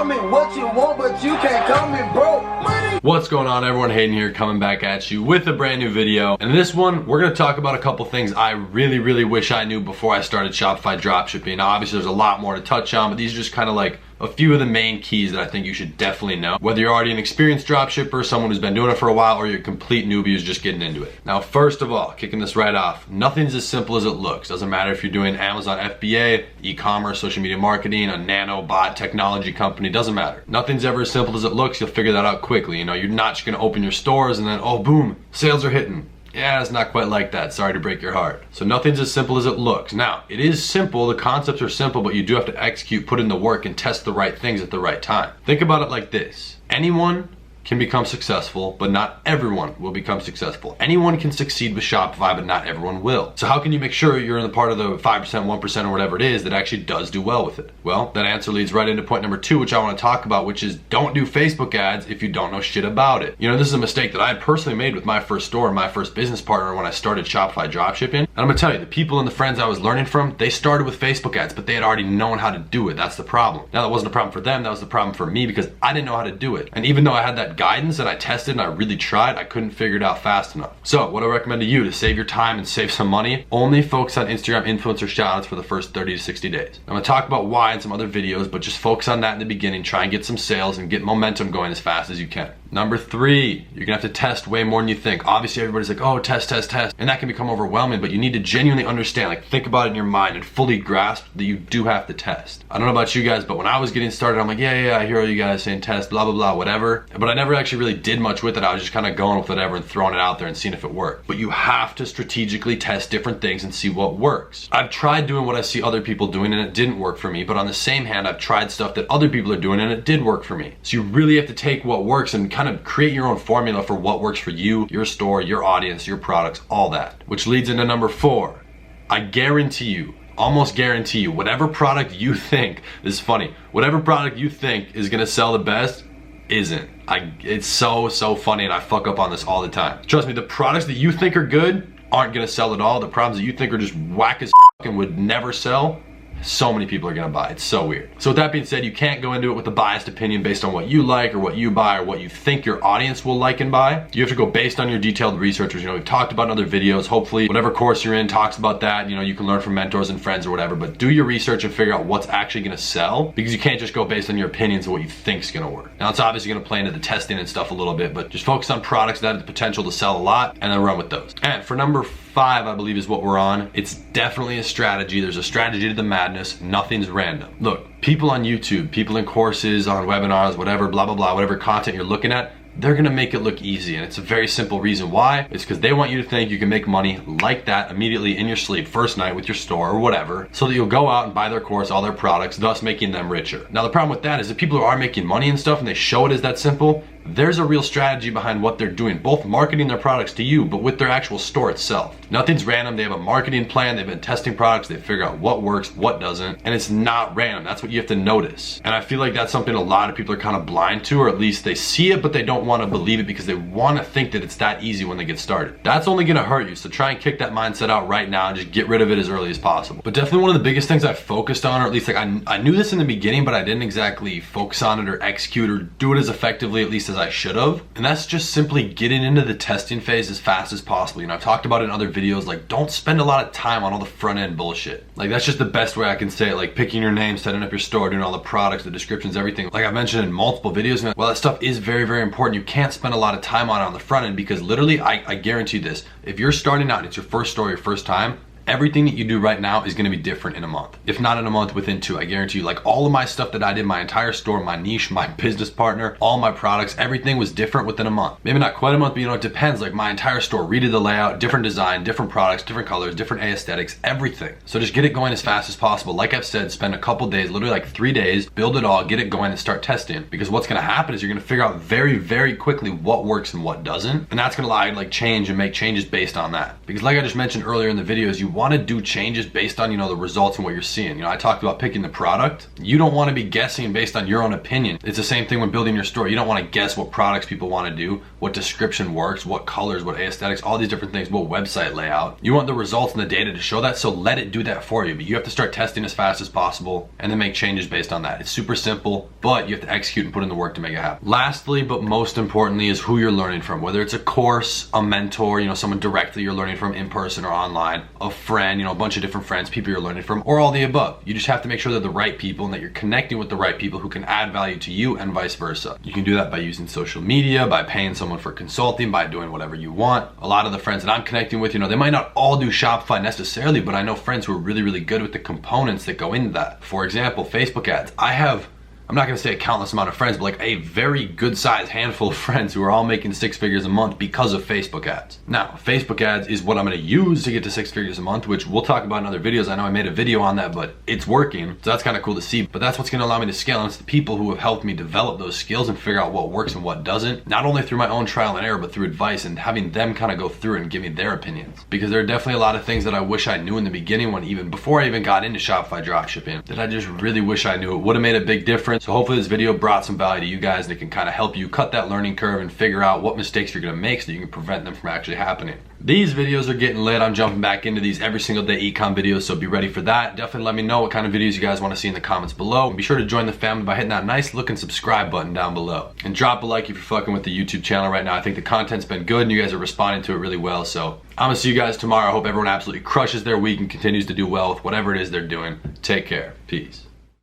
Call me what you want, but you can't call me broke. Money. What's going on, everyone? Hayden here, coming back at you with a brand new video. And in this one, we're gonna talk about a couple things I really wish I knew before I started Shopify Dropshipping. Now, obviously there's a lot more to touch on, but these are just kind of like a few of the main keys that I think you should definitely know. Whether you're already an experienced dropshipper, someone who's been doing it for a while, or you're a complete newbie who's just getting into it. Now, first of all, kicking this right off, nothing's as simple as it looks. Doesn't matter if you're doing Amazon FBA, e-commerce, social media marketing, a nano bot technology company, doesn't matter. Nothing's ever as simple as it looks. You'll figure that out quickly. You know, you're not just gonna open your stores and then, oh, boom, sales are hitting. Yeah, it's not quite like that. Sorry to break your heart. So nothing's as simple as it looks. Now, it is simple, the concepts are simple, but you do have to execute, put in the work, and test the right things at the right time. Think about it like this. Anyone can become successful, but not everyone will become successful. Anyone can succeed with Shopify, but not everyone will. So how can you make sure you're in the part of the 5%, 1%, or whatever it is that actually does do well with it? Well, that answer leads right into point number 2, which I want to talk about, which is don't do Facebook ads if you don't know shit about it. You know, this is a mistake that I had personally made with my first store and my first business partner when I started Shopify Dropshipping. And I'm gonna tell you, the people and the friends I was learning from, they started with Facebook ads, but they had already known how to do it. That's the problem. Now, that wasn't a problem for them, that was the problem for me because I didn't know how to do it. And even though I had that guidance and I tested and I really tried, I couldn't figure it out fast enough. So what I recommend to you to save your time and save some money, only focus on Instagram influencer shoutouts for the first 30 to 60 days. I'm gonna talk about why in some other videos, but just focus on that in the beginning. Try and get some sales and get momentum going as fast as you can. Number 3, you're gonna have to test way more than you think. Obviously everybody's like, oh, test, and that can become overwhelming, but you need to genuinely understand, like think about it in your mind and fully grasp that you do have to test. I don't know about you guys, but when I was getting started, I'm like, yeah, I hear all you guys saying test, blah, blah, blah, whatever. But I never actually really did much with it. I was just kind of going with whatever and throwing it out there and seeing if it worked. But you have to strategically test different things and see what works. I've tried doing what I see other people doing and it didn't work for me, but on the same hand, I've tried stuff that other people are doing and it did work for me. So you really have to take what works and kind of create your own formula for what works for you, your store, your audience, your products, all that. Which leads into number 4. I guarantee you, almost guarantee you, whatever product you think, this is funny, whatever product you think is gonna sell the best isn't. It's so funny and I fuck up on this all the time. Trust me, the products that you think are good aren't gonna sell at all. The products that you think are just whack as and would never sell, so many people are gonna buy. It's so weird. So with that being said, you can't go into it with a biased opinion based on what you like or what you buy or what you think your audience will like and buy. You have to go based on your detailed research, which, you know, we've talked about in other videos. Hopefully whatever course you're in talks about that. You know, you can learn from mentors and friends or whatever, but do your research and figure out what's actually gonna sell, because you can't just go based on your opinions of what you think is gonna work. Now, it's obviously gonna play into the testing and stuff a little bit, but just focus on products that have the potential to sell a lot and then run with those. And for number 5, I believe is what we're on. It's definitely a strategy. There's a strategy to the madness. Nothing's random. Look, people on YouTube, people in courses, on webinars, whatever, blah, blah, blah, whatever content you're looking at, they're gonna make it look easy, and it's a very simple reason why. It's because they want you to think you can make money like that immediately in your sleep, first night with your store or whatever, so that you'll go out and buy their course, all their products, thus making them richer. Now, the problem with that is that people who are making money and stuff and they show it as that simple, there's a real strategy behind what they're doing, both marketing their products to you, but with their actual store itself. Nothing's random. They have a marketing plan. They've been testing products. They figure out what works, what doesn't, and it's not random. That's what you have to notice. And I feel like that's something a lot of people are kind of blind to, or at least they see it, but they don't want to believe it because they want to think that it's that easy when they get started. That's only going to hurt you. So try and kick that mindset out right now and just get rid of it as early as possible. But definitely one of the biggest things I focused on, or at least like I knew this in the beginning, but I didn't exactly focus on it or execute or do it as effectively, at least as I should have. And that's just simply getting into the testing phase as fast as possible. You know, I've talked about it in other videos, like don't spend a lot of time on all the front end bullshit. Like that's just the best way I can say it, like picking your name, setting up your store, doing all the products, the descriptions, everything. Like I've mentioned in multiple videos, and well, that stuff is very important. You can't spend a lot of time on it on the front end because literally, I guarantee this, if you're starting out, it's your first store, your first time, everything that you do right now is gonna be different in a month. If not in a month, within 2, I guarantee you. Like all of my stuff that I did, my entire store, my niche, my business partner, all my products, everything was different within a month. Maybe not quite a month, but you know, it depends. Like my entire store, redid the layout, different design, different products, different colors, different aesthetics, everything. So just get it going as fast as possible. Like I've said, spend a couple days, literally like 3 days, build it all, get it going and start testing. Because what's gonna happen is you're gonna figure out very quickly what works and what doesn't. And that's gonna allow you to like change and make changes based on that. Because like I just mentioned earlier in the videos, you want to do changes based on, the results and what you're seeing. I talked about picking the product. You don't want to be guessing based on your own opinion. It's the same thing when building your store. You don't want to guess what products people want to do, what description works, what colors, what aesthetics, all these different things, what website layout. You want the results and the data to show that, so let it do that for you. But you have to start testing as fast as possible and then make changes based on that. It's super simple, but you have to execute and put in the work to make it happen. Lastly, but most importantly, is who you're learning from. Whether it's a course, a mentor, someone directly you're learning from in person or online, a friend, a bunch of different friends, people you're learning from, or all the above. You just have to make sure they're the right people and that you're connecting with the right people who can add value to you and vice versa. You can do that by using social media, by paying someone for consulting, by doing whatever you want. A lot of the friends that I'm connecting with, they might not all do Shopify necessarily, but I know friends who are really, really good with the components that go into that. For example, Facebook ads. I'm not gonna say a countless amount of friends, but like a very good sized handful of friends who are all making 6 figures a month because of Facebook ads. Now, Facebook ads is what I'm gonna use to get to 6 figures a month, which we'll talk about in other videos. I know I made a video on that, but it's working. So that's kind of cool to see, but that's what's gonna allow me to scale. And it's the people who have helped me develop those skills and figure out what works and what doesn't, not only through my own trial and error, but through advice and having them kind of go through and give me their opinions. Because there are definitely a lot of things that I wish I knew in the beginning before I even got into Shopify dropshipping, that I just really wish I knew. It would have made a big difference. So hopefully this video brought some value to you guys, and it can kind of help you cut that learning curve and figure out what mistakes you're gonna make so that you can prevent them from actually happening. These videos are getting lit. I'm jumping back into these every single day econ videos, so be ready for that. Definitely let me know what kind of videos you guys want to see in the comments below. And be sure to join the family by hitting that nice looking subscribe button down below. And drop a like if you're fucking with the YouTube channel right now. I think the content's been good and you guys are responding to it really well. So I'm gonna see you guys tomorrow. I hope everyone absolutely crushes their week and continues to do well with whatever it is they're doing. Take care. Peace.